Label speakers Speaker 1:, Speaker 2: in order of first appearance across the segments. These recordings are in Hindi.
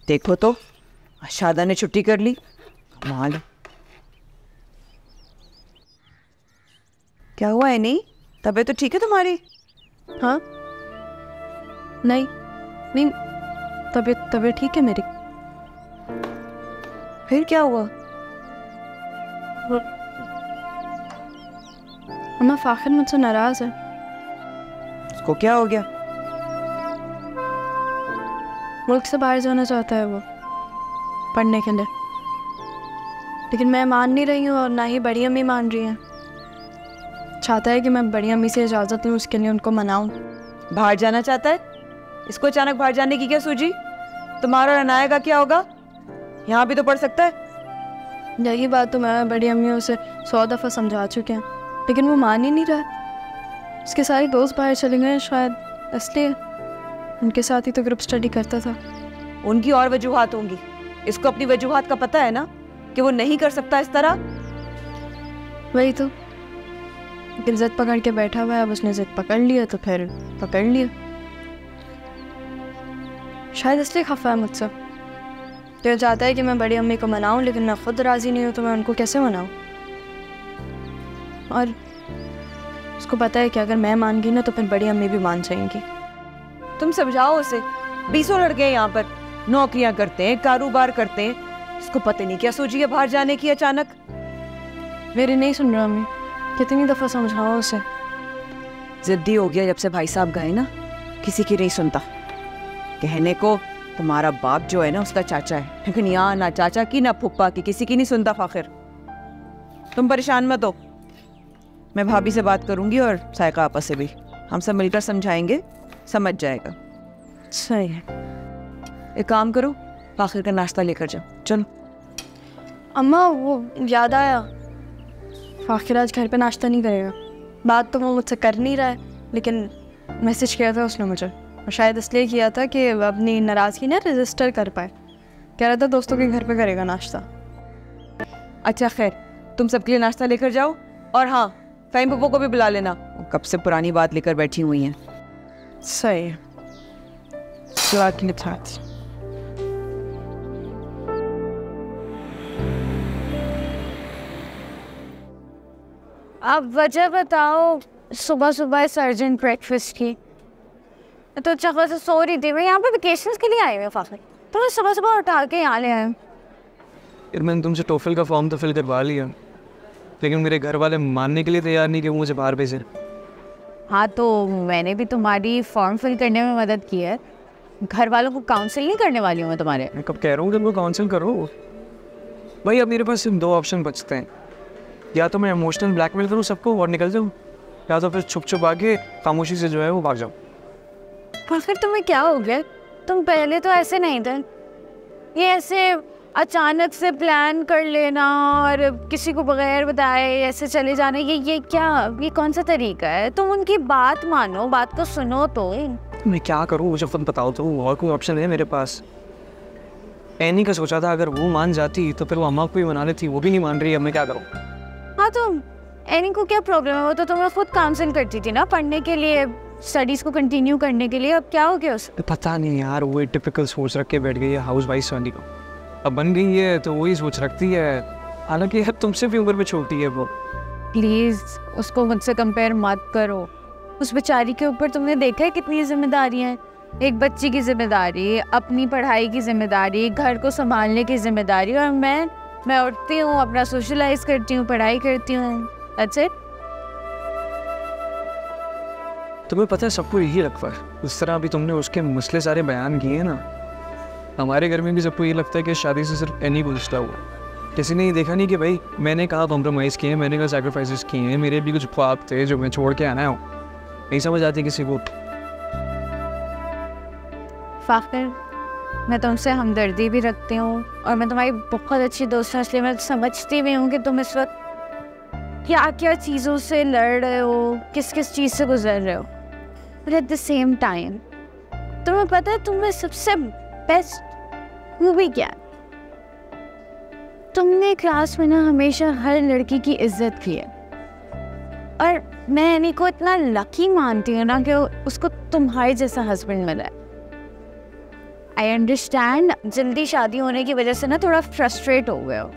Speaker 1: देखो तो शादा ने छुट्टी कर ली, कमाल है। क्या हुआ है? नहीं तबीयत तो ठीक है तुम्हारी?
Speaker 2: हाँ नहीं नहीं, तबीयत ठीक है मेरी।
Speaker 1: फिर क्या हुआ?
Speaker 2: अम्मा फाखिर मुझसे नाराज है।
Speaker 1: उसको क्या हो गया?
Speaker 2: मुल्क से बाहर जाना चाहता है वो पढ़ने के लिए, लेकिन मैं मान नहीं रही हूँ और ना ही बड़ी अम्मी मान रही हैं। चाहता है कि मैं बड़ी अम्मी से इजाज़त लूँ, उसके लिए उनको मनाऊँ।
Speaker 1: बाहर जाना चाहता है? इसको अचानक बाहर जाने की क्या सूझी? तुम्हारा अनाया का क्या होगा? यहाँ भी तो पढ़ सकता है।
Speaker 2: यही बात तो मैं बड़ी अम्मियों से 100 दफ़ा समझा चुके हैं, लेकिन वो मान ही नहीं रहा। उसके सारे दोस्त बाहर चले गए, शायद इसलिए। उनके साथ ही तो ग्रुप स्टडी करता था।
Speaker 1: उनकी और वजूहात होंगी, इसको अपनी वजूहात का पता है ना कि वो नहीं कर सकता इस तरह।
Speaker 2: वही तो, लेकिन जिद पकड़ के बैठा हुआ है। अब उसने जिद पकड़ लिया तो फिर पकड़ लिया। शायद इसलिए खफा है मुझसे। तो चाहता है कि मैं बड़ी अम्मी को मनाऊं, लेकिन मैं खुद राज़ी नहीं हूँ, तो मैं उनको कैसे मनाऊं? और उसको पता है कि अगर मैं मान गई ना तो फिर बड़ी अम्मी भी मान जाएंगी।
Speaker 1: तुम समझाओ उसे। 20 लड़के यहाँ पर नौकरियां करते हैं, कारोबार करते हैं, इसको पता नहीं क्या सोची है बाहर जाने की अचानक।
Speaker 2: मेरी नहीं सुन रहा अम्मी, कितनी दफ़ा समझाओ उसे।
Speaker 1: जिद्दी हो गया जब से भाई साहब गए ना, किसी की नहीं सुनता। कहने को तुम्हारा बाप जो है ना उसका चाचा है, लेकिन यहाँ ना चाचा की ना फुप्पा की, किसी की नहीं सुनता फाखिर। तुम परेशान मत हो, मैं भाभी से बात करूंगी और सायका आपा से भी, हम सब मिलकर समझाएंगे, समझ जाएगा।
Speaker 2: सही है।
Speaker 1: एक काम करो, फाखिर का नाश्ता लेकर जाओ, चलो।
Speaker 2: अम्मा वो याद आया, फाखिर आज घर पे नाश्ता नहीं करेगा। बात तो वो मुझसे कर नहीं रहा है, लेकिन मैसेज किया था उसने मुझे, और शायद इसलिए किया था कि अपनी नाराज़गी ना रजिस्टर कर पाए। कह रहा था दोस्तों के घर पे करेगा नाश्ता।
Speaker 1: अच्छा खैर, तुम सबके लिए नाश्ता लेकर जाओ, और हाँ फ़हीम पप्पो को भी बुला लेना, कब से पुरानी बात लेकर बैठी हुई हैं।
Speaker 2: सही है।
Speaker 3: आप वजह बताओ। सुबह सुबह सर्जेंट ब्रेकफास्ट की तो अच्छा खासा सो रही थी। मैं यहाँ पे वेकेशंस के लिए आई हुई हूँ फाखिर, तो मैं सुबह सुबह उठा के यहाँ ले आया हूँ।
Speaker 4: यार मैंने तुमसे टोफल का फॉर्म तो फिल करवा लिया, लेकिन मेरे घर वाले मानने के लिए तैयार नहीं कि वो मुझे बाहर भेजें।
Speaker 3: हाँ तो मैंने भी तुम्हारी फॉर्म फिल करने में मदद की है, घर वालों को काउंसिल नहीं करने वाली हूँ मैं तुम्हारे।
Speaker 4: मैं कब कह रहा हूँ कि उनको काउंसिल करो भाई। अब मेरे पास सिर्फ 2 ऑप्शन बचते हैं, या तो मैं इमोशनल ब्लैकमेल करूँ सबको और निकल जाऊँ, या तो फिर छुप छुप आके खामोशी से जो है वो भाग जाऊँ।
Speaker 3: फाखिर तुम्हें क्या हो गया? तुम पहले तो ऐसे नहीं थे। ये ऐसे अचानक से प्लान कर लेना और किसी को बगैर बताए ऐसे चले जाना, ये क्या, ये कौन सा तरीका है? तुम उनकी बात मानो, बात को सुनो तो।
Speaker 4: मैं क्या करूँ मुझे खुद बताओ तो, और कोई ऑप्शन है मेरे पास? एनी का सोचा था अगर वो मान जाती तो फिर वो अम्मा को भी मना लेती, वो भी नहीं मान रही, अब मैं क्या करूँ?
Speaker 3: हाँ तो एनी को क्या प्रॉब्लम है? वो तो तुम्हें खुद काउंसिल करती थी ना पढ़ने के लिए, स्टडीज़ को कंटिन्यू करने के लिए। अब क्या हो गया उसे?
Speaker 4: पता नहीं यार, वो टिपिकल सोच रख के बैठ गई है हाउस वाइफ वाली को। अब बन गई है तो वही सोच रखती है, हालांकि अब तुमसे भी उम्र में छोटी है वो।
Speaker 3: प्लीज़ उसको मुझसे कंपेयर मत करो। उस बेचारी के ऊपर तुमने देखा है कितनी जिम्मेदारियाँ हैं। एक बच्ची की जिम्मेदारी, अपनी पढ़ाई की जिम्मेदारी, घर को संभालने की जिम्मेदारी, और मैं उठती हूँ, अपना सोशलाइज करती हूँ, पढ़ाई करती हूँ। That's it.
Speaker 4: तुम्हें पता है सबको यही लगता है, उस तरह अभी तुमने उसके मसले सारे बयान किए हैं ना, हमारे घर में भी सबको ये लगता है कि शादी से सिर्फ एनी को रिश्ता हुआ। किसी ने ये देखा नहीं कि भाई मैंने कहा कॉम्प्रोमाइज़ किए, मैंने कहा सैक्रिफाइसेस किए हैं, मेरे भी कुछ ख्वाब थे जो मैं छोड़ के आना हूँ। नहीं समझ आती किसी को।
Speaker 3: फाखिर मैं तुमसे हमदर्दी भी रखती हूँ, और मैं तुम्हारी बहुत अच्छी दोस्त हूँ, इसलिए मैं समझती भी हूँ कि तुम इस वक्त क्या क्या चीज़ों से लड़ रहे हो, किस किस चीज़ से गुजर रहे हो। But at the same time तुम्हें पता है तुम्हें सबसे बेस्ट मूवी क्या है? तुमने क्लास में ना हमेशा हर लड़की की इज्जत की है, और मैं एनी को इतना लकी मानती हूँ ना कि उसको तुम्हारे जैसा हस्बैंड मिला है। आई अंडरस्टैंड जल्दी शादी होने की वजह से ना थोड़ा फ्रस्ट्रेट हो गए हो,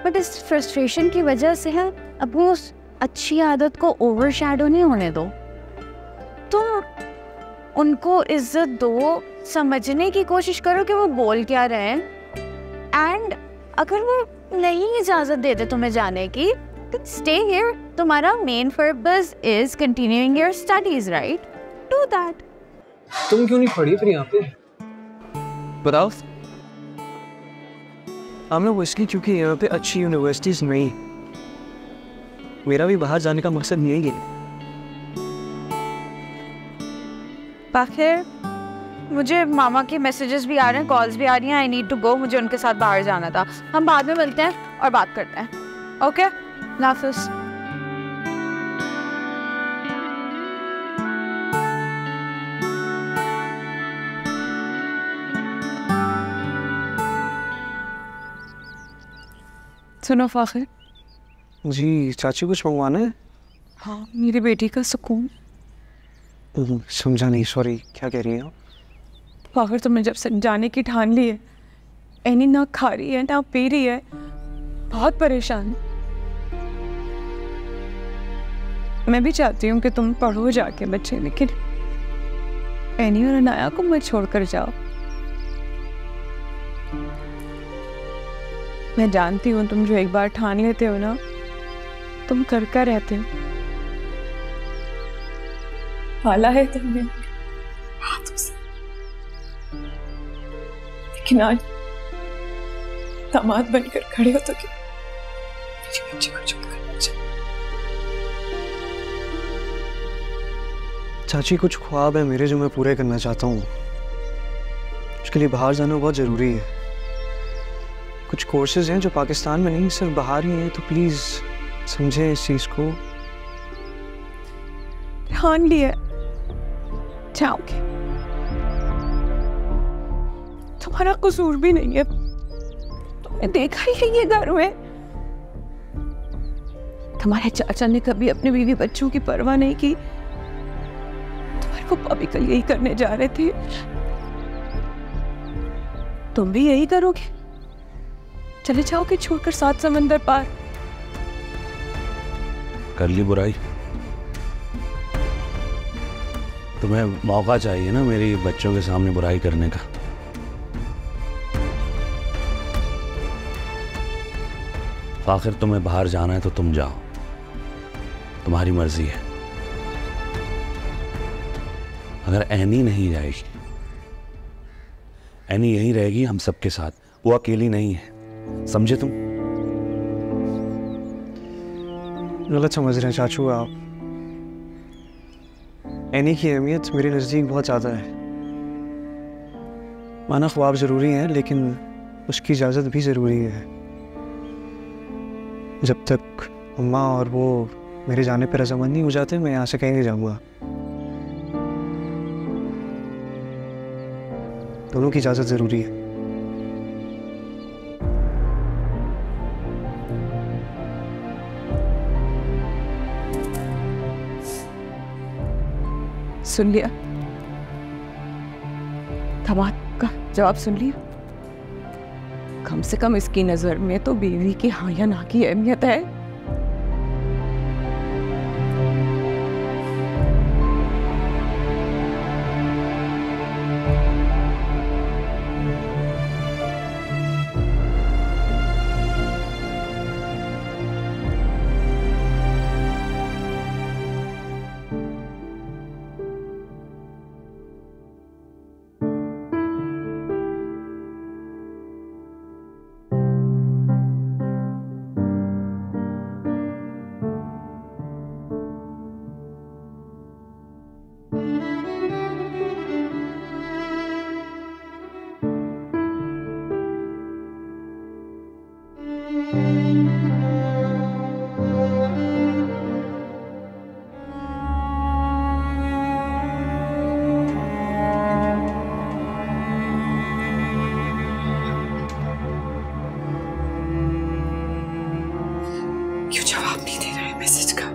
Speaker 3: बट इस फ्रस्ट्रेशन की वजह से है अपनी उस अच्छी आदत को ओवर शैडो नहीं होने दो। तुम उनको इज्जत दो, समझने की कोशिश करो कि वो बोल क्या रहे हैं, एंड अगर वो नहीं इजाज़त देते तुम्हें जाने की, स्टे हियर। तुम्हारा main purpose is continuing your studies, right? Do that.
Speaker 4: तुम क्यों नहीं पढ़ी फिर यहाँ पे? बताओ। हम लोग इसलिए क्योंकि यहाँ पे अच्छी यूनिवर्सिटीज नहीं। मेरा भी बाहर जाने का मकसद यही है।
Speaker 3: बाखिर मुझे मामा के मैसेजेस भी आ रहे हैं, कॉल्स भी आ रही हैं। आई नीड टू गो, मुझे उनके साथ बाहर जाना था। हम बाद में मिलते हैं और बात करते हैं। ओके, अल्लाह हाफ़िज़।
Speaker 1: सुनो फ़ाखिर।
Speaker 4: जी चाची, कुछ मंगवाना है?
Speaker 1: हाँ, मेरी बेटी का सुकून।
Speaker 4: समझा नहीं, सॉरी, क्या कह रही हैं आप?
Speaker 1: फ़ाखिर, तुमने जब से जाने की ठान ली है, एनी ना खा रही है ना पी रही है, बहुत परेशान। मैं भी चाहती हूँ कि तुम पढ़ो जाके बच्चे, लेकिन एनी और अनाया को मत छोड़ कर जाओ। मैं जानती हूँ तुम जो एक बार ठान लेते हो ना, तुम करका रहते हो। पाला है तुमने हाथों से, लेकिन आज दामाद बनकर खड़े हो तो क्या मेरे बच्चे को चुप करना चाहिए।
Speaker 4: चाची, कुछ ख्वाब है मेरे जो मैं पूरे करना चाहता हूँ। उसके लिए बाहर जाना बहुत ज़रूरी है। कुछ कोर्सेज हैं जो पाकिस्तान में नहीं, सिर्फ बाहर ही हैं, तो प्लीज़ समझें इस चीज़ को।
Speaker 1: ठान लिया जाओगे, तुम्हारा कसूर भी नहीं है। तुमने देखा ही है ये घर में, तुम्हारे चाचा ने कभी अपने बीवी बच्चों की परवाह नहीं की। तुम्हारे पप्पा भी कल यही करने जा रहे थे, तुम भी यही करोगे? चले जाओगे छोड़कर 7 समंदर पार?
Speaker 5: कर ली बुराई? तुम्हें मौका चाहिए ना मेरी बच्चों के सामने बुराई करने का। आखिर तुम्हें बाहर जाना है तो तुम जाओ, तुम्हारी मर्जी है। अगर एनी नहीं जाएगी, एनी यहीं रहेगी हम सबके साथ, वो अकेली नहीं है, समझे तुम?
Speaker 4: गलत समझ रहे हैं चाचू आप। एनी की अहमियत मेरे नज़दीक बहुत ज़्यादा है। माना ख्वाब ज़रूरी है, लेकिन उसकी इजाज़त भी ज़रूरी है। जब तक अम्मा और वो मेरे जाने पर रज़ामंद नहीं हो जाते, मैं यहाँ से कहीं नहीं जाऊँगा। दोनों की इजाज़त ज़रूरी है।
Speaker 1: सुन लिया? दामाद का जवाब सुन लिया? कम से कम इसकी नजर में तो बीवी की हाँ या ना की अहमियत है। क्यों जवाब नहीं दे रहे मैसेज का?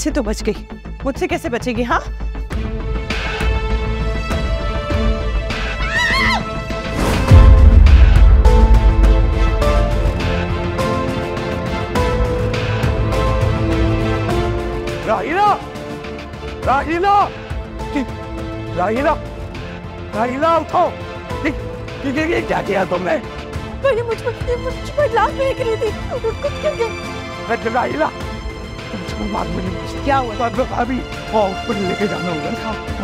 Speaker 1: मुझसे तो बच गई, मुझसे कैसे बचेगी? हाँ,
Speaker 6: राहिला, राहिला, राहिला, राहिला उठो। ये क्या किया तुमने?
Speaker 1: मैंने मुझ पर लात फेंक रही थी, कुछ कर गया।
Speaker 6: राहिला, तुमसे बात में नहीं।
Speaker 1: क्या हुआ?
Speaker 6: अभी ऊपर लेके जाना होगा।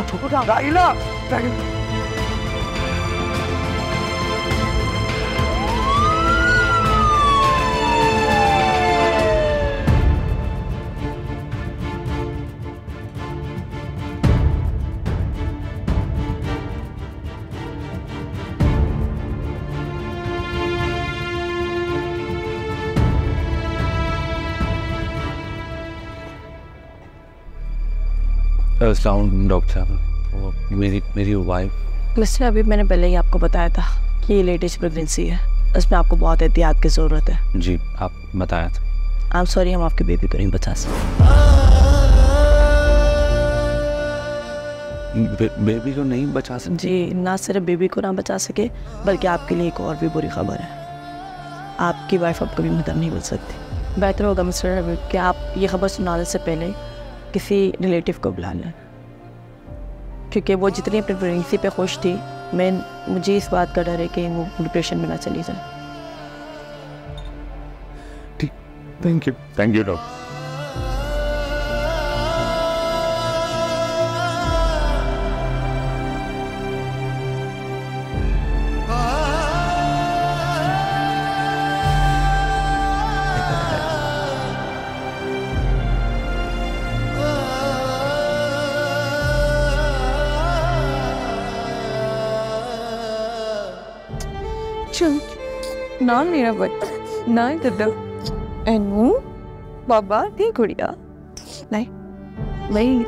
Speaker 6: उठो, राहिला, राहिला।
Speaker 5: डॉक्टर साहब, मेरी वाइफ।
Speaker 7: मिस्टर, अभी मैंने पहले ही आपको बताया था कि ये लेटेस्ट प्रेगनेंसी है, इसमें आपको बहुत एहतियात की ज़रूरत है।
Speaker 5: जी, आप बताया था।
Speaker 7: आई एम सॉरी, हम आपके बेबी को नहीं बचा सकते।
Speaker 5: बेबी को नहीं बचा सकते?
Speaker 7: जी, ना सिर्फ बेबी को ना बचा सके, बल्कि आपके लिए एक और भी बुरी खबर है। आपकी वाइफ अब कभी मदर नहीं बन सकती। बेहतर होगा मिस्टर हबीब कि आप ये खबर सुनाने से पहले किसी रिलेटिव को बुला लें, क्योंकि वो जितनी अपनी प्रेगनेंसी पे खुश थी, मुझे इस बात का डर है कि वो डिप्रेशन में ना चली जाए।
Speaker 5: ठीक, थैंक यू डॉक्टर।
Speaker 1: ना मेरा बच्चा ना दादा एनू बाबा दी गुड़िया नहीं नहीं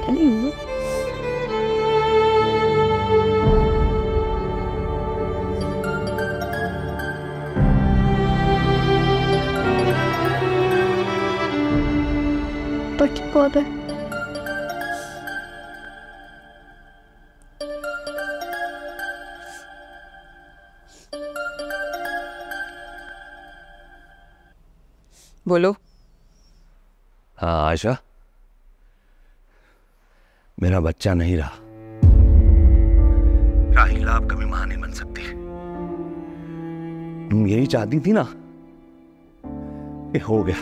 Speaker 2: पक्की कौन है?
Speaker 1: बोलो।
Speaker 5: हाँ आयशा, मेरा बच्चा नहीं रहा। राहिला अब कभी मां नहीं बन सकती। तुम यही चाहती थी ना? ये हो गया।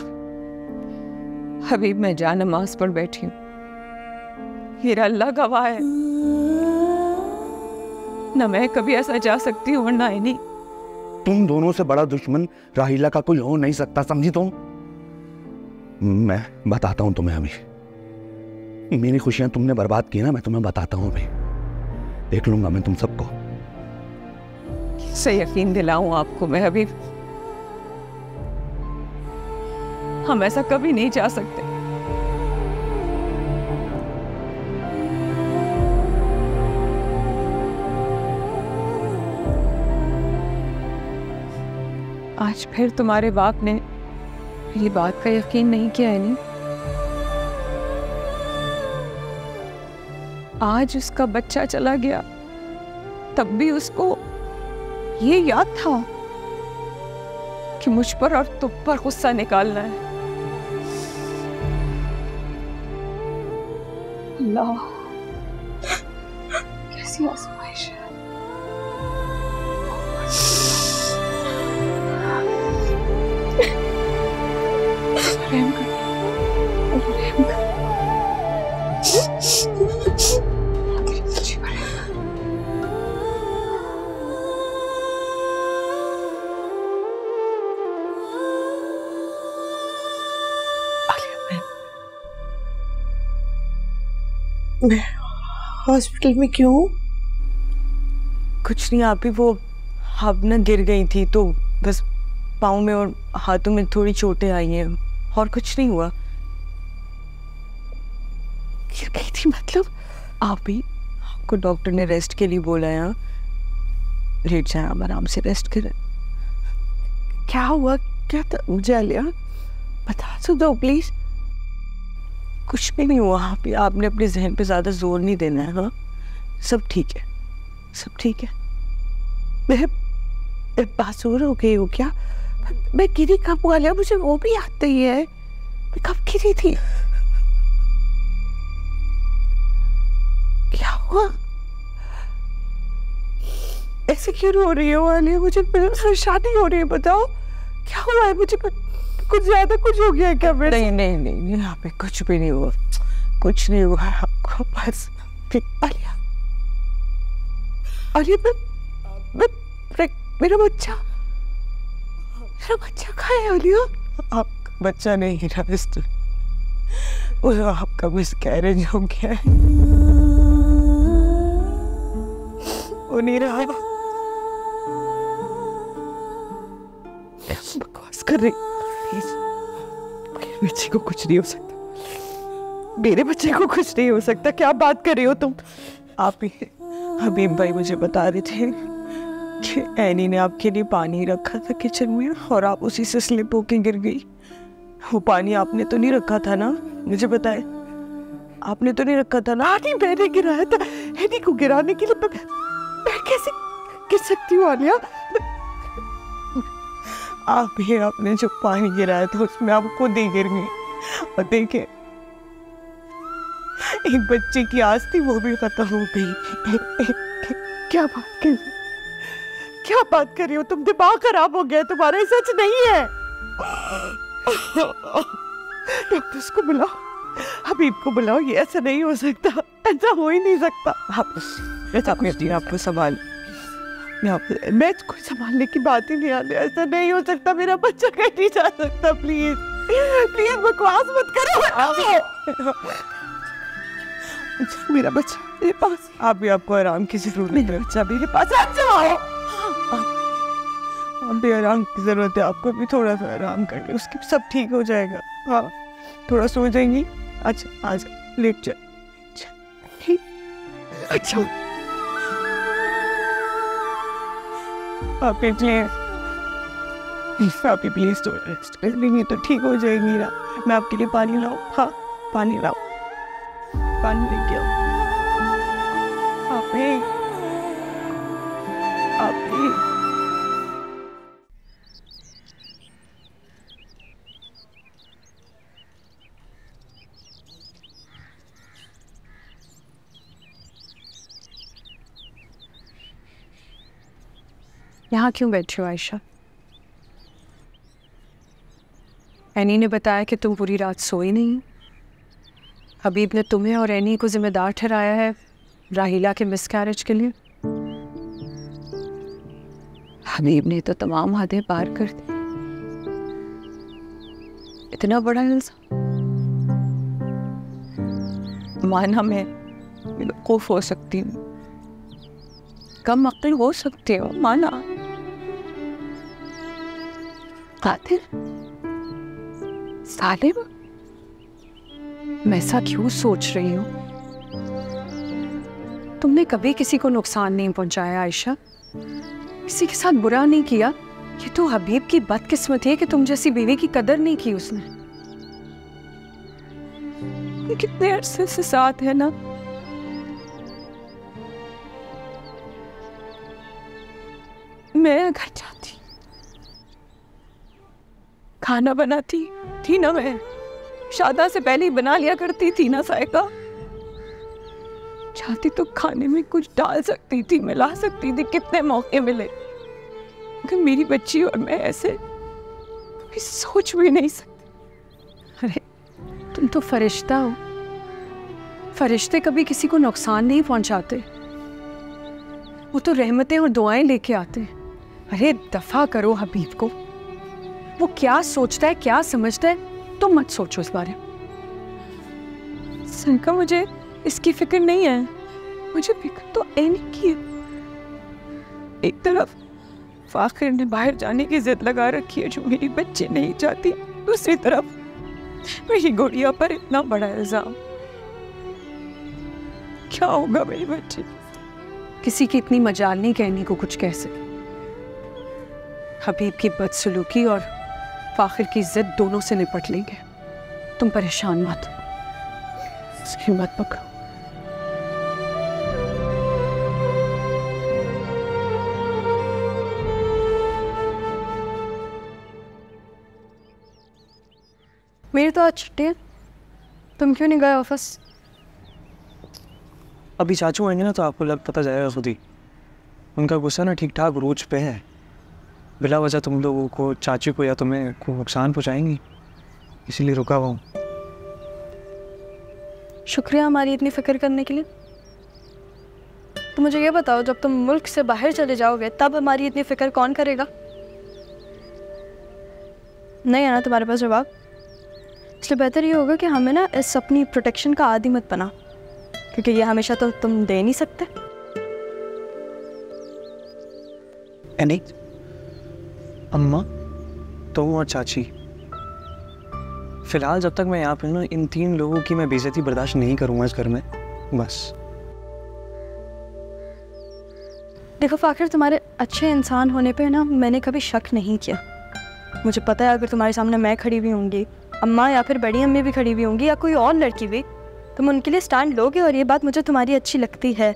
Speaker 1: अभी मैं जा नमाज पढ़ बैठी हूँ, मेरा अल्लाह गवाह है, ना मैं कभी ऐसा जा सकती हूँ और ना ही नहीं।
Speaker 5: तुम दोनों से बड़ा दुश्मन राहिला का कोई हो नहीं सकता, समझी तुम? मैं बताता हूं तुम्हें अभी। मेरी खुशियां तुमने बर्बाद की ना, मैं तुम्हें बताता हूं अभी। देख लूंगा मैं तुम सबको।
Speaker 1: से यकीन दिलाऊं आपको मैं अभी, हम ऐसा कभी नहीं जा सकते। आज फिर तुम्हारे बाप ने मेरी बात का यकीन नहीं किया है। नहीं, आज उसका बच्चा चला गया, तब भी उसको ये याद था कि मुझ पर और तुम पर गुस्सा निकालना है। अल्लाह, कैसी आजमाइश है। रहम कर, रहम कर।
Speaker 8: मैं हॉस्पिटल में क्यों?
Speaker 1: कुछ नहीं, आप ही वो आप ना गिर गई थी तो बस पाँव में और हाथों में थोड़ी चोटें आई हैं, और कुछ नहीं हुआ। गिर गई थी मतलब? आप ही, आपको डॉक्टर ने रेस्ट के लिए बोला है। लेट जाए, आप आराम से रेस्ट करें। क्या हुआ? क्या था? मुझे आलिया बता तो दो प्लीज।
Speaker 8: कुछ भी नहीं हुआ। आपने अपने जहन पे ज़्यादा जोर नहीं देना है। हाँ, सब ठीक है, सब ठीक है। मैं बासूर हो गई हूँ क्या? मैं गिरी कब वाला, मुझे वो भी याद नहीं है। मैं कब गिरी थी? क्या हुआ? ऐसे क्यों रो रही हो वालिया? मुझे परेशानी हो रही है, बताओ क्या हुआ है? मुझे कुछ ज्यादा कुछ हो गया है क्या? नहीं नहीं नहीं, यहाँ पे कुछ भी नहीं हुआ, कुछ नहीं हुआ आपको। बस आलिया, आलिया, मेरा बच्चा कहाँ है? आलिया, आपका बच्चा नहीं गिरा मिस्टर, वो आपका मिसकैरेज हो गया है, वो नहीं रहा। बकवास कर रही। मेरे बच्चे को कुछ नहीं हो सकता, मेरे बच्चे को कुछ नहीं हो सकता। क्या बात कर रही हो तुम? आप ही हबीब भाई मुझे बता रहे थे कि एनी ने आपके लिए पानी रखा था किचन में और आप उसी से स्लिप होके गिर गई। वो पानी आपने तो नहीं रखा था ना? मुझे बताए, आपने तो नहीं रखा था ना? नहीं, मैंने गिराया था। एनी को गिराने के लिए मैं कैसे गिर सकती हूँ आलिया? आप ही आपने जो पानी गिराया था उसमें आप खुद ही गिर गई। और देखे, एक बच्चे की आस थी, वो भी खत्म हो गई। क्या बात कर रही हो तुम? दिमाग खराब हो गया तुम्हारा, सच नहीं है। डॉक्टर्स को बुलाओ, हबीब को बुलाओ। ये ऐसा नहीं हो सकता, ऐसा हो ही नहीं सकता। आपको संभाल, मैं कोई संभालने की बात ही नहीं आती। ऐसा नहीं हो सकता, मेरा बच्चा कहीं नहीं जा सकता। प्लीज प्लीज बकवास मत करो। मेरा बच्चा मेरे पास, आप भी आपको आराम की जरूरत है। मेरा बच्चा मेरे पास आ जाओ। आप भी आराम की जरूरत है, आपको भी थोड़ा सा आराम कर ले, उसकी सब ठीक हो जाएगा। हाँ, थोड़ा सो जाएंगी। अच्छा आजा, लेट जा। अच्छा आप प्लीज तो रेस्ट कर लेंगे तो ठीक हो जाएगी ना। मैं आपके लिए पानी लाऊं? हाँ, पानी लाओ, पानी लेके आओ। आप
Speaker 1: यहाँ क्यों बैठे हो आयशा? एनी ने बताया कि तुम पूरी रात सोई नहीं। हबीब ने तुम्हें और एनी को जिम्मेदार ठहराया है राहिला के मिसकैरेज के लिए। हबीब ने तो तमाम हदें पार कर दी। इतना बड़ा इल्जाम। माना मैं बेवकूफ हो सकती हूँ, कम अक्ल हो सकते हो, माना। कातिल सालिम, मैं ऐसा क्यों सोच रही हूँ? तुमने कभी किसी को नुकसान नहीं पहुंचाया आयशा, किसी के साथ बुरा नहीं किया। ये तो हबीब की बदकिस्मती है कि तुम जैसी बीवी की कदर नहीं की उसने। कितने अरसे से साथ है ना। मैं घर जाती, खाना बनाती थी ना, मैं शादा से पहले ही बना लिया करती थी ना सायका। चाहती तो खाने में कुछ डाल सकती थी, मिला सकती थी, कितने मौके मिले। लेकिन मेरी बच्ची और मैं ऐसे सोच भी नहीं सकती। अरे तुम तो फरिश्ता हो, फरिश्ते कभी किसी को नुकसान नहीं पहुंचाते, वो तो रहमतें और दुआएं लेके आते। अरे दफा करो हबीब को, वो क्या सोचता है क्या समझता है तुम मत सोचो इस बारे में। सरका मुझे इसकी फिक्र नहीं है, मुझे फिक्र तो एनी की है। एक तरफ फाखिर ने बाहर जाने की जिद लगा रखी है जो मेरी बच्ची नहीं चाहती, दूसरी तरफ मेरी गुड़िया पर इतना बड़ा इल्जाम। क्या होगा मेरी बच्ची? किसी की इतनी मजाल नहीं कहने को कुछ कह सके। हबीब की बदसलूकी और फाखिर की जिद दोनों से निपट लेंगे, तुम परेशान मत।
Speaker 7: उसकी मत पकड़ो।
Speaker 2: मेरी तो आज छुट्टी है, तुम क्यों नहीं गए ऑफिस?
Speaker 4: अभी चाचू आएंगे ना तो आपको पता जाएगा खुद ही। उनका गुस्सा ना ठीक ठाक रोज पे है। बिला वजह तुम लोगों को, चाचू को या तुम्हें को नुकसान पहुँचाएंगी, इसीलिए रुका हुआ हूँ।
Speaker 2: शुक्रिया हमारी इतनी फिक्र करने के लिए। तो मुझे ये बताओ, जब तुम मुल्क से बाहर चले जाओगे तब हमारी इतनी फिक्र कौन करेगा? नहीं है ना तुम्हारे पास जवाब? इसलिए बेहतर ये होगा कि हमें ना इस अपनी प्रोटेक्शन का आदी मत बना, क्योंकि ये हमेशा तो तुम दे नहीं सकते।
Speaker 4: नहीं अम्मा, तुम और चाची, फिलहाल जब तक मैं यहाँ पे हूँ ना, इन 3 लोगों की मैं बेइज्जती बर्दाश्त नहीं करूँगा इस घर में, बस।
Speaker 2: देखो फाखिर, तुम्हारे अच्छे इंसान होने पे ना मैंने कभी शक नहीं किया। मुझे पता है अगर तुम्हारे सामने मैं खड़ी हुई होंगी, अम्मा या फिर बड़ी अम्मी भी खड़ी हुई होंगी, या कोई और लड़की भी, तुम उनके लिए स्टैंड लोगे, और ये बात मुझे तुम्हारी अच्छी लगती है।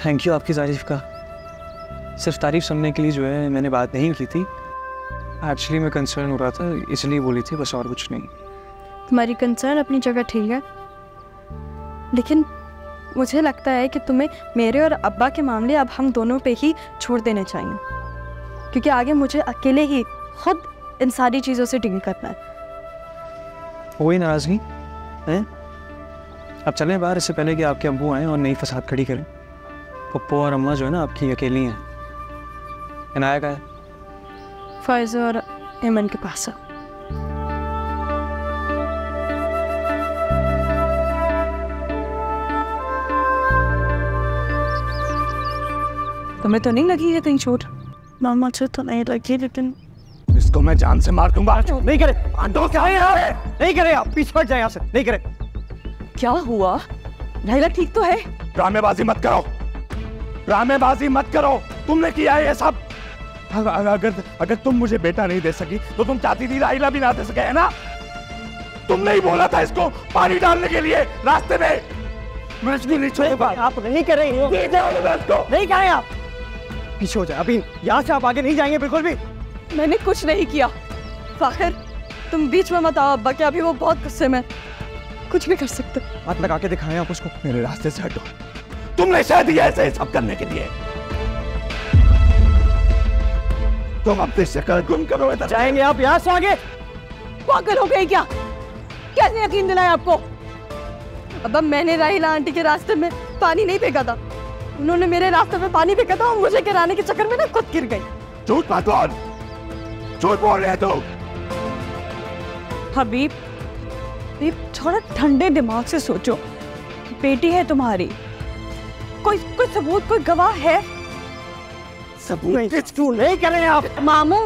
Speaker 4: थैंक यू आपकी तारीफ का। सिर्फ तारीफ सुनने के लिए जो है मैंने बात नहीं की थी। एक्चुअली मैं कंसर्न हो रहा था, इसलिए बोली थी, बस और कुछ नहीं।
Speaker 2: तुम्हारी कंसर्न अपनी जगह ठीक है, लेकिन मुझे लगता है कि तुम्हें मेरे और अब्बा के मामले अब हम दोनों पे ही छोड़ देने चाहिए, क्योंकि आगे मुझे अकेले ही खुद इन सारी चीज़ों से डील करना है।
Speaker 4: कोई नाराज़गी है? अब चलें बाहर, इससे पहले कि आपके अब्बू आएँ और नई फसाद खड़ी करें। पप्पू और अम्मा जो है ना आपकी अकेली हैं। इनाया का है?
Speaker 2: फ़ायज़ और ऐमन के पास है।
Speaker 1: तुम्हें तो नहीं लगी है कहीं चोट?
Speaker 7: मामा मुझे तो नहीं लगी, लेकिन
Speaker 5: इसको मैं जान से मार दूंगा।
Speaker 6: नहीं करे, नहीं करे, आप पीछे हट जाए यहाँ से। नहीं करे।
Speaker 1: क्या हुआ? राहिला ठीक तो है?
Speaker 5: ड्रामेबाजी मत करो, ड्रामेबाजी मत करो। तुमने किया है ये सब। अगर तुम मुझे बेटा नहीं दे सकी तो तुम चाहती थी राहिला भी ना दे सके, है ना? तुमने ही बोला था इसको पानी डालने के लिए रास्ते में। मैं नहीं छोड़ूंगा।
Speaker 6: आप नहीं कर रहे हो, नहीं करें आप। पीछे हो जाए अभी, यहाँ से आप आगे नहीं जाएंगे बिल्कुल भी।
Speaker 2: मैंने कुछ नहीं किया। फाखिर, तुम बीच में मत आओ अब्बा, क्या अभी वो बहुत गुस्से में, कुछ भी कर सकते।
Speaker 6: हाथ लगा के दिखाएं आप उसको।
Speaker 5: मेरे रास्ते से हटो। तुमने शायद ही ऐसे सब करने के लिए। तुम अपनी शक्ल गुम करो।
Speaker 6: जाएंगे आप यहाँ से आगे?
Speaker 2: पागल हो गए क्या? कैसे यकीन दिलाया आपको? अब्बा, मैंने राहिला आंटी के रास्ते में पानी नहीं फेंका था, उन्होंने मेरे रास्ते में पानी फेंका था और मुझे गिराने के चक्कर में ना खुद गिर गई।
Speaker 5: झूठ मत बोल, झूठ बोल रहे हो।
Speaker 1: हबीब, थोड़ा ठंडे दिमाग से सोचो। बेटी है तुम्हारी, कोई सबूत, कोई गवाह है?
Speaker 6: सबूत क्यों नहीं कर रहे आप?
Speaker 3: मामू,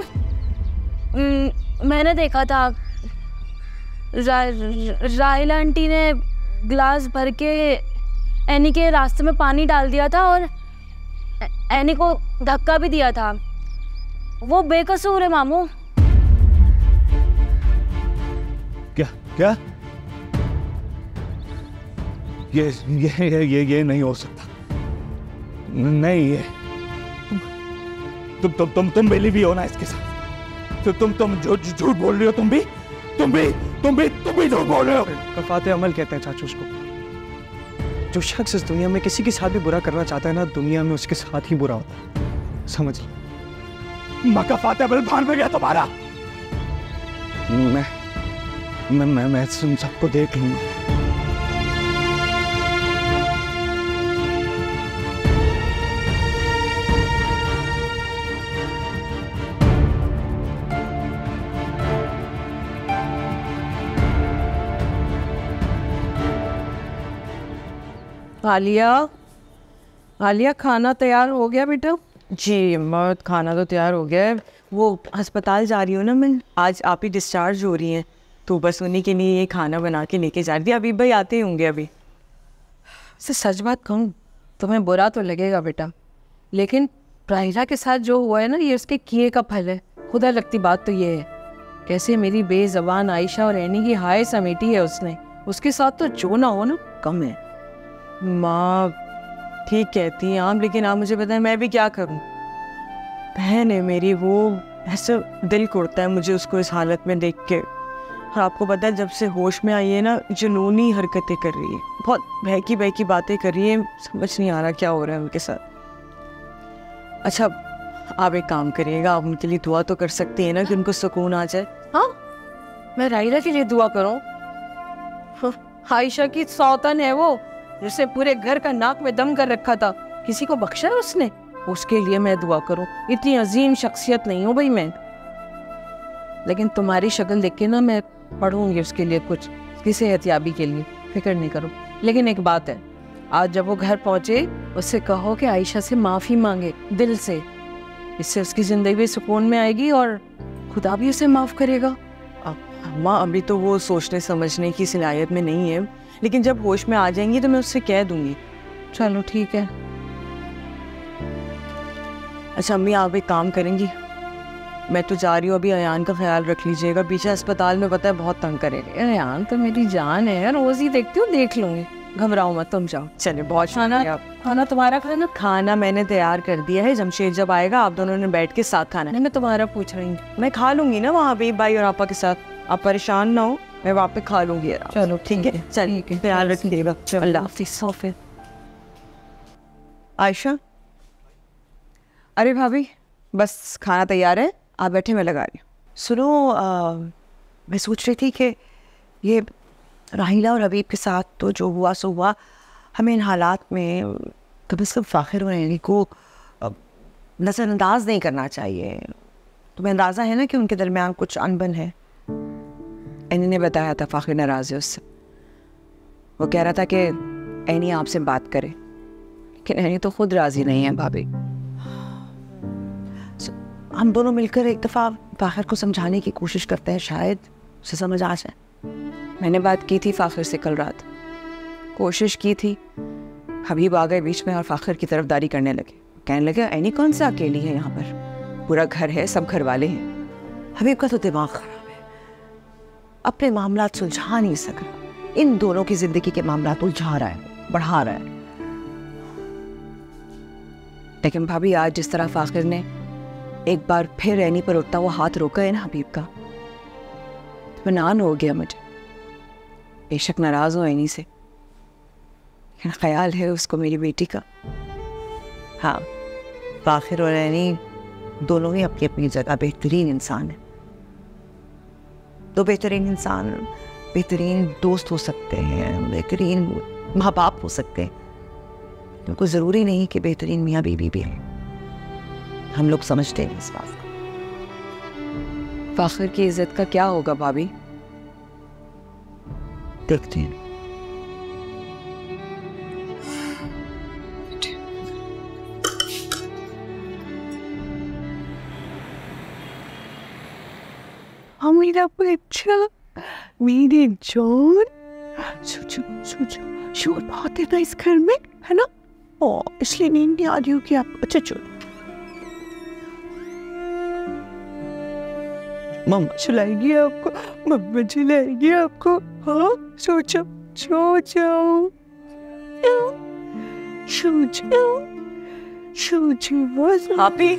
Speaker 3: मैंने देखा था राहिला आंटी ने गिलास भर के एनी के रास्ते में पानी डाल दिया था और एनी को धक्का भी दिया था। वो बेकसूर है मामू।
Speaker 5: क्या? ये नहीं हो सकता। नहीं, ये तुम मिली भी हो ना इसके साथ, तो तुम झूठ बोल रही हो। तुम भी झूठ बोल रहे हो।
Speaker 4: कफाते अमल कहते हैं चाचू उसको। जो शख्स इस दुनिया में किसी के साथ भी बुरा करना चाहता है ना, दुनिया में उसके साथ ही बुरा होता है, समझ लो।
Speaker 5: मकफाते अमल भान में गया तुम्हारा। मैं तुम सबको देख लूंगा।
Speaker 8: आलिया, खाना तैयार हो गया बेटा?
Speaker 1: जी अम्मा, खाना तो तैयार हो गया है। वो अस्पताल जा रही हूँ ना मैं, आज आप ही डिस्चार्ज हो रही हैं, तो बस उन्हीं के लिए ये खाना बना के लेके जा रही थी। अभी भाई आते ही होंगे अभी।
Speaker 8: सच बात कहूँ, तुम्हें बुरा तो लगेगा बेटा, लेकिन राहिला के साथ जो हुआ है ना, ये उसके किए का फल है। खुदा लगती बात तो ये है, कैसे मेरी बेज़बान आयशा और एनी की हाय समेटी है उसने,
Speaker 1: उसके साथ तो जो ना हो ना कम है।
Speaker 8: माँ ठीक कहती हैं आप, लेकिन आप मुझे बताएं मैं भी क्या करूं? बहन है मेरी, वो ऐसा दिल कुड़ता है मुझे उसको इस हालत में देख के। और आपको पता है जब से होश में आई है ना, जुनूनी हरकतें कर रही है, बहुत बहकी बहकी बातें कर रही है, समझ नहीं आ रहा क्या हो रहा है उनके साथ। अच्छा आप एक काम करिएगा, आप उनके लिए दुआ तो कर सकती हैं ना कि उनको सुकून आ जाए।
Speaker 2: हाँ, मैं राहिला के लिए दुआ करूं? आयशा की सौतन है वो, जिससे पूरे घर का नाक में दम कर रखा था, किसी को बख्शा है उसने? उसके लिए मैं दुआ करूं? इतनी अजीम शख्सियत नहीं हूं भाई मैं, लेकिन तुम्हारी शक्ल देख के ना मैं पढ़ूंगी उसके लिए कुछ, उसकी सेहतयाबी के लिए, फिक्र नहीं करो। लेकिन एक बात है, आज जब वो घर पहुंचे उससे कहो कि आयशा से माफ़ी मांगे दिल से, इससे उसकी ज़िंदगी भी सुकून में आएगी और खुदा भी उसे माफ़ करेगा।
Speaker 8: माँ अभी तो वो सोचने समझने की सलाहियत में नहीं है, लेकिन जब होश में आ जाएंगी तो मैं उससे कह दूंगी।
Speaker 1: चलो ठीक है।
Speaker 8: अच्छा अम्मी आप एक काम करेंगी, मैं तो जा रही हूँ अभी, अयान का ख्याल रख लीजिएगा, पीछे अस्पताल में पता है बहुत तंग करेगा।
Speaker 1: अयान तो मेरी जान है, रोज ही देखती हूँ, देख लूंगी, घबराओ मत, तुम जाओ।
Speaker 8: चलिए बहुत शुक्रिया।
Speaker 1: खाना तुम्हारा खाना?
Speaker 8: खाना मैंने तैयार कर दिया है, जमशेद जब आएगा आप दोनों ने बैठ के साथ खाना है।
Speaker 1: नहीं मैं तुम्हारा पूछ रही हूँ।
Speaker 8: मैं खा लूंगी ना वहाँ हबीब भाई और आपा के साथ, आप परेशान ना हो, मैं वहाँ पे खा लूंगी।
Speaker 1: चलो
Speaker 8: ठीक है, चलिए ख्याल रखिएगा। अल्लाह हाफिज़। आयशा, अरे भाभी बस खाना तैयार है, आप बैठे, मैं लगा रही हूँ।
Speaker 7: सुनो, मैं सोच रही थी कि ये राहिला और हबीब के साथ तो जो हुआ सो हुआ, हमें इन हालात में कम से कम फ़ाखिर और अली को नज़रअंदाज नहीं करना चाहिए। तुम्हें अंदाज़ा है ना कि उनके दरमियान कुछ अनबन है।
Speaker 1: एनी ने बताया था फ़ाखिर नाराज़ है उससे, वो कह रहा था कि एनी आपसे बात करे, लेकिन एनी तो खुद राज़ी नहीं है भाभी।
Speaker 7: हम दोनों मिलकर एक दफ़ा फ़ाखिर को समझाने की कोशिश करते हैं, शायद उसे समझ आ जाए।
Speaker 1: मैंने बात की थी फ़ाखिर से कल रात, कोशिश की थी, हबीब आ गए बीच में और फ़ाखिर की तरफदारी करने लगे, कहने लगे एनी कौन सा अकेली है यहाँ पर, पूरा घर है, सब घर वाले हैं।
Speaker 7: हबीब का तो दिमाग ख़राब है, अपने मामलात सुलझा नहीं सक रहा, इन दोनों की ज़िंदगी के मामलात उलझा रहा है, बढ़ा रहा है।
Speaker 1: लेकिन भाभी आज जिस तरह फ़ाखिर ने एक बार फिर एनी पर उठता हुआ हाथ रोका है ना हबीब का, इत्मीनान हो गया मुझे। बेशक नाराज़ हो एनी से, लेकिन ख्याल है उसको मेरी बेटी का।
Speaker 7: हाँ, फ़ाखिर और एनी दोनों ही अपनी अपनी जगह बेहतरीन इंसान है। दो बेहतरीन इंसान बेहतरीन दोस्त हो सकते हैं, बेहतरीन माँ बाप हो सकते हैं, उनको ज़रूरी नहीं कि बेहतरीन मियाँ बीवी भी है। हम लोग समझते हैं इस बात को।
Speaker 1: फ़ाखिर की इज्जत का क्या होगा भाभी?
Speaker 7: देखते हैं।
Speaker 8: मेरा बच्चा, मेरे जॉन, सोचो सोचो, शोर बहुत है ना इस घर में, है ना? ओ इसलिए नींद नहीं आ रही हो कि आप? अच्छा चलो, मम्मा चलाएगी आपको, मम्मा चलाएगी आपको। हाँ सोचो, सो जाओ, सो जाओ, सो जाओ। हापी,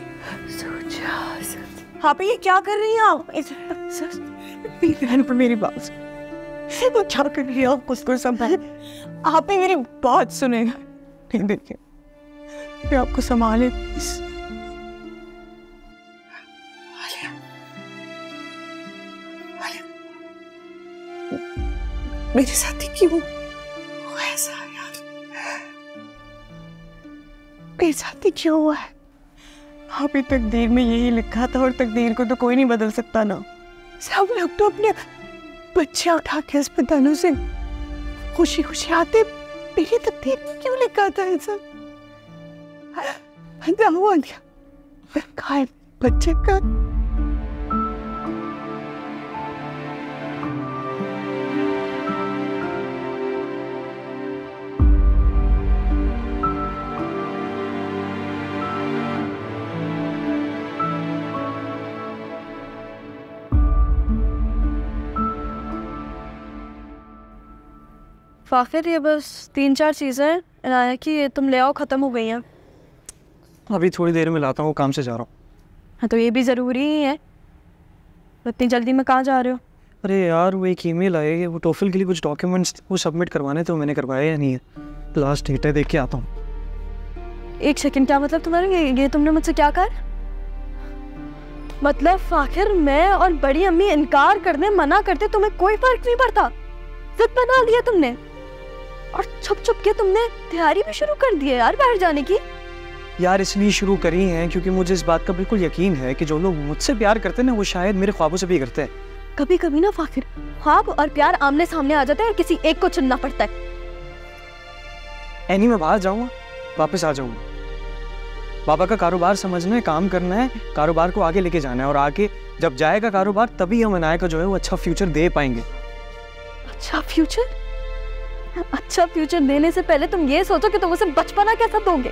Speaker 8: सो जाओ। हापी ये क्या कर रही हैं आप? मेरी बात वो क्या कर रही है आप? उसको संभाल, आप ही मेरी बात सुनेगा। नहीं देखिए, मैं आपको संभाले प्लीज। मेरे साथ ही क्यों ऐसा यार? मेरे साथ ही क्यों हुआ है? आप ही तकदीर में यही लिखा था और तकदीर को तो कोई नहीं बदल सकता ना। सब लोग तो अपने बच्चे उठा के अस्पतालों से खुशी खुशी आते, मेरी तकदीर में क्यों लिखा था ऐसा? हुआ क्या बच्चे का?
Speaker 2: फ़ाखिर ये बस 3-4 चीज़ें हैं कि ये तुम ले आओ, ख़त्म हो गई हैं।
Speaker 4: अभी थोड़ी देर में लाता हूँ, काम से जा रहा हूँ।
Speaker 2: हाँ तो ये भी ज़रूरी ही है। इतनी जल्दी में कहाँ जा रहे हो?
Speaker 4: अरे यार वो एक ईमेल आई है, वो टोफल के लिए कुछ डॉक्यूमेंट्स वो सबमिट करवाने थे, मैंने करवाया या नहीं है। लास्ट डेट है, देख के आता हूँ।
Speaker 2: एक सेकंड, क्या मतलब तुम्हारा? ये तुमने मुझसे क्या कहा? मतलब फ़ाखिर मैं और बड़ी अम्मी इनकार करने मना करते तुम्हें कोई फर्क नहीं पड़ता, जिद बना लिया तुमने और छुप छुप के तुमने तैयारी भी शुरू कर दी है यार बाहर जाने की।
Speaker 4: यार इसलिए शुरू करी हैं क्योंकि मुझे इस बात का बिल्कुल यकीन है कि जो लोग मुझसे प्यार करते हैं ना वो शायद मेरे ख्वाबों से भी करते हैं।
Speaker 2: कभी कभी ना फ़ाखिर ख्वाब और प्यार आमने सामने आ जाते हैं और किसी एक को चुनना पड़ता है।
Speaker 4: एनी मैं बाहर जाऊँगा, वापस आ जाऊँगा। बाबा का कारोबार समझना है, काम करना है, कारोबार को आगे लेके जाना है और आगे जब जाएगा कारोबार तभी हम अनाया का जो है वो अच्छा फ्यूचर दे पाएंगे।
Speaker 2: अच्छा फ्यूचर? अच्छा फ्यूचर देने से पहले तुम ये सोचो कि तुम उसे बचपना कैसा दोगे।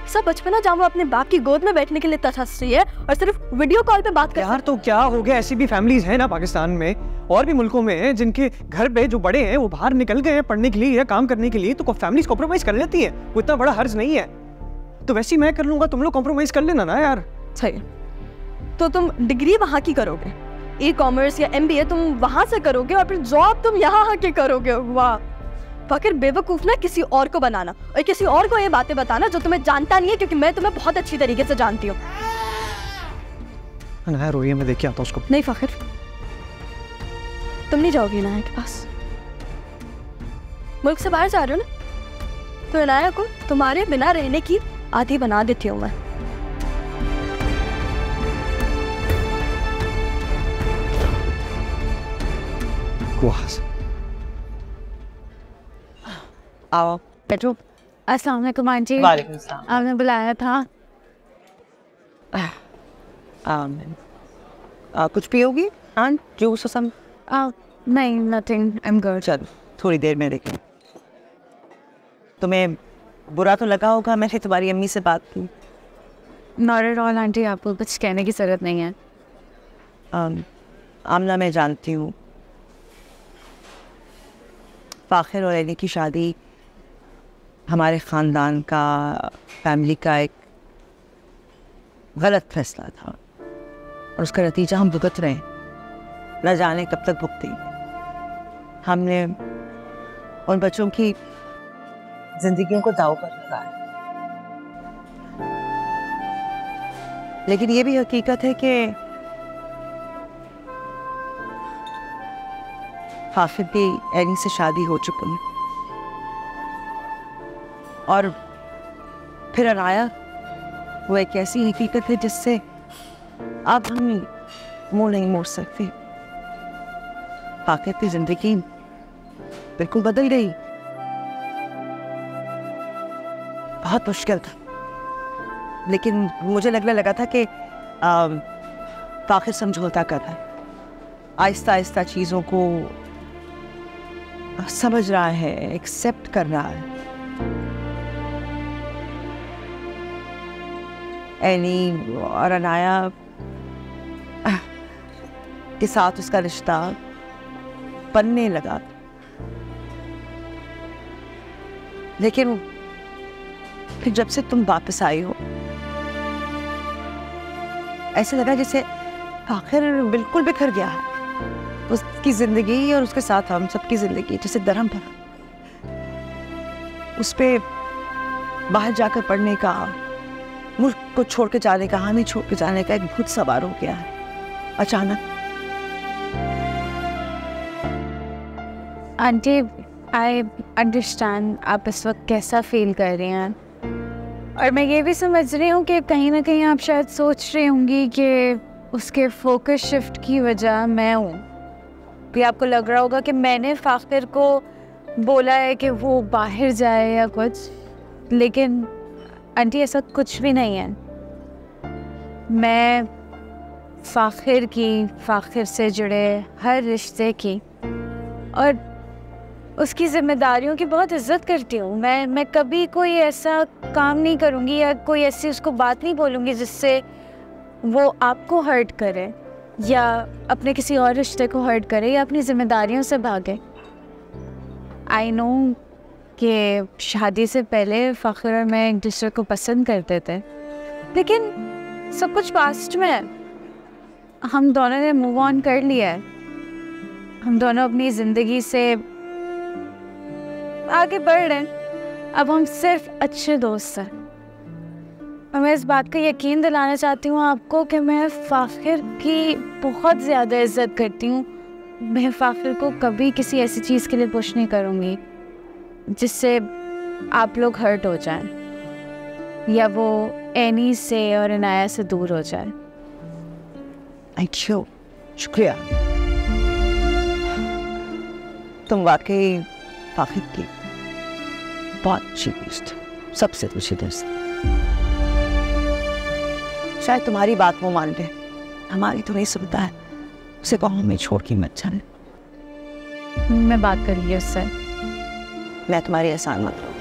Speaker 2: सब बचपना जहाँ वो अपने बाप की गोद में बैठने के लिए तरस रही है और सिर्फ वीडियो कॉल पे बात कर।
Speaker 4: यार तो क्या हो गया, ऐसी भी फैमिलीज हैं ना पाकिस्तान में और भी मुल्कों में हैं जिनके घर पे जो बड़े हैं वो बाहर निकल गए हैं पढ़ने के लिए या काम करने के लिए, तो फैमिलीज कॉम्प्रोमाइज कर लेती है, वो इतना बड़ा हर्ज नहीं है। तो वैसे ही मैं कर लूंगा, तुम लोग कॉम्प्रोमाइज कर लेना ना यार।
Speaker 2: सही, तो तुम डिग्री वहाँ की करोगे, ई-कॉमर्स या MBA तुम वहाँ से करोगे और फिर जॉब तुम यहाँ आके करोगे। वाह फ़ाखिर, बेवकूफ़ ना किसी और को बनाना और किसी और को ये बातें बताना जो तुम्हें जानता नहीं है, क्योंकि मैं तुम्हें बहुत अच्छी तरीके से जानती हूँ।
Speaker 4: अनाया रोई है, मैं देख के आता हूँ उसको।
Speaker 2: नहीं फ़ाखिर, तुम नहीं जाओगी अनाया के पास। मुल्क से बाहर जा रहे हो ना, तो अनाया को तुम्हारे बिना रहने की आदी बना देती हूँ मैं।
Speaker 3: आओ बैठो। अस्सलाम वालेकुम आंटी।
Speaker 7: वालेकुम सलाम।
Speaker 3: आपने बुलाया था?
Speaker 8: कुछ पियोगी? हाँ, जूस और सम?
Speaker 3: नहीं, नथिंग, आई एम गुड।
Speaker 8: चल थोड़ी देर में देखें। तुम्हें बुरा तो लगा होगा मैंने तुम्हारी अम्मी से बात की?
Speaker 3: नॉट एट ऑल आंटी, आपको कुछ कहने की ज़रूरत नहीं है।
Speaker 8: आमना मैं जानती हूँ फ़ाखिर और अली की शादी हमारे ख़ानदान का, फैमिली का एक गलत फैसला था और उसका नतीजा हम भुगत रहे हैं, न जाने कब तक भुगतेंगे। हमने उन बच्चों की जिंदगियों को दांव पर रखा है, लेकिन ये भी हकीकत है कि फ़ाखिर की एनी से शादी हो चुकी है और फिर अनाया वो एक ऐसी हकीकत है जिससे अब हम मुंह नहीं मोड़ सकते। फ़ाखिर की जिंदगी बिल्कुल बदल गई, बहुत मुश्किल था, लेकिन मुझे लगने लगा था कि फ़ाखिर समझौता कर रहा है, आहिस्ता आहिस्ता चीज़ों को समझ रहा है, एक्सेप्ट कर रहा है। एनी और अनाया के साथ उसका रिश्ता बनने लगा, लेकिन फिर जब से तुम वापस आई हो ऐसा लगा जैसे फ़ाखिर बिल्कुल बिखर गया है, उसकी ज़िंदगी और उसके साथ हम सबकी ज़िंदगी जैसे दरहम पर, उस पे बाहर जाकर पढ़ने का, मुल्क को छोड़ के जाने का, हमें छोड़ के जाने का एक भूत सवार हो गया है अचानक।
Speaker 3: आंटी, आई अंडरस्टैंड आप इस वक्त कैसा फील कर रही हैं, और मैं ये भी समझ रही हूँ कि कहीं ना कहीं आप शायद सोच रही होंगी कि उसके फोकस शिफ्ट की वजह मैं हूँ। कि आपको लग रहा होगा कि मैंने फ़ाखिर को बोला है कि वो बाहर जाए या कुछ, लेकिन आंटी ऐसा कुछ भी नहीं है। मैं फ़ाखिर से जुड़े हर रिश्ते की और उसकी जिम्मेदारियों की बहुत इज्जत करती हूँ। मैं कभी कोई ऐसा काम नहीं करूँगी या कोई ऐसी उसको बात नहीं बोलूँगी जिससे वो आपको हर्ट करे या अपने किसी और रिश्ते को हर्ट करे या अपनी जिम्मेदारियों से भागे। आई नो कि शादी से पहले फ़ाखिर और मैं एक दूसरे को पसंद करते थे, लेकिन सब कुछ पास्ट में है। हम दोनों ने मूव ऑन कर लिया है। हम दोनों अपनी ज़िंदगी से आगे बढ़ रहे हैं। अब हम सिर्फ अच्छे दोस्त हैं। और मैं इस बात का यकीन दिलाना चाहती हूँ आपको कि मैं फ़ाखिर की बहुत ज़्यादा इज़्ज़त करती हूँ। मैं फ़ाखिर को कभी किसी ऐसी चीज़ के लिए पुश नहीं करूँगी जिससे आप लोग हर्ट हो जाएं या वो एनी से और इनाया से दूर हो जाए।
Speaker 8: थैंक यू, शुक्रिया। तुम वाकई फ़ाखिर की बहुत अच्छी दोस्त, सबसे अच्छी दोस्त। शायद तुम्हारी बात वो मान ले, हमारी तो नहीं सुनता है। उसे कहो हमें छोड़ के मत जाने।
Speaker 3: मैं बात करूँगी उससे।
Speaker 8: मैं तुम्हारी एहसान मत लूँ।